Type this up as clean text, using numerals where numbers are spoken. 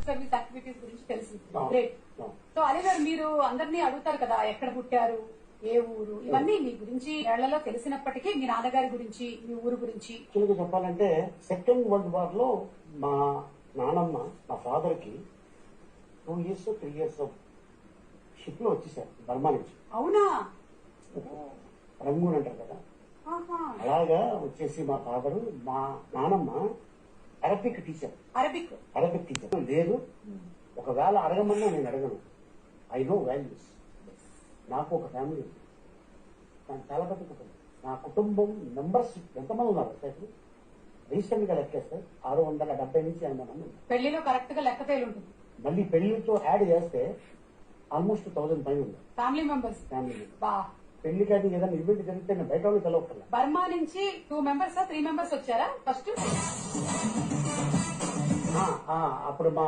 Service activities గురించి తెలిసింది. Great. So Ali గారు, మీరు అందరినీ అడుగుతారు కదా ఎక్కడ పుట్టారు, ఏ ఊరు, ఇవన్నీ మీ గురించి ఏళ్లలో తెలిసినప్పటికీ మీ నాన్నగారి గురించి, మీ ఊరు గురించి చెప్పాలంటే సెకండ్ వరల్డ్ వార్ లో మా నానమ్మ మా ఫాదర్ కి 2 years 3 years షిప్ లో వచ్చేసారు బర్మా నుంచి. అవునా? రంగూన్ అంటారు కదా, అలాగా వచ్చేసి మా ఫాదరు, మా నానమ్మ అరబిక్ టీచర్. అరబిక్ టీచర్ లేదు. ఒకవేళ అడగమన్నా నేను అడగను. I know values. నాకు ఒక ఫ్యామిలీ ఉంది, నాకు చాలా పెద్ద కుటుంబం. నా కుటుంబం మెంబర్స్ ఎంతమంది ఉన్నారు రీసెంట్ గా లెక్కేస్తే 670 నుంచి 80 మంది ఉన్నారు. పెళ్లిలో కరెక్ట్ గా లెక్క తేలుంటుంది. మళ్ళీ పెళ్లితో యాడ్ చేస్తే ఆల్మోస్ట్ 1000 పైన ఉంది ఫ్యామిలీ మెంబర్స్. పెళ్లి కానీ ఏదైనా ఈవెంట్ జరిగితే నేను బయట వాళ్ళు తెలవక్కర్లా. బర్మా నుంచి 2 members 3 members వచ్చారా ఫస్ట్? అప్పుడు మా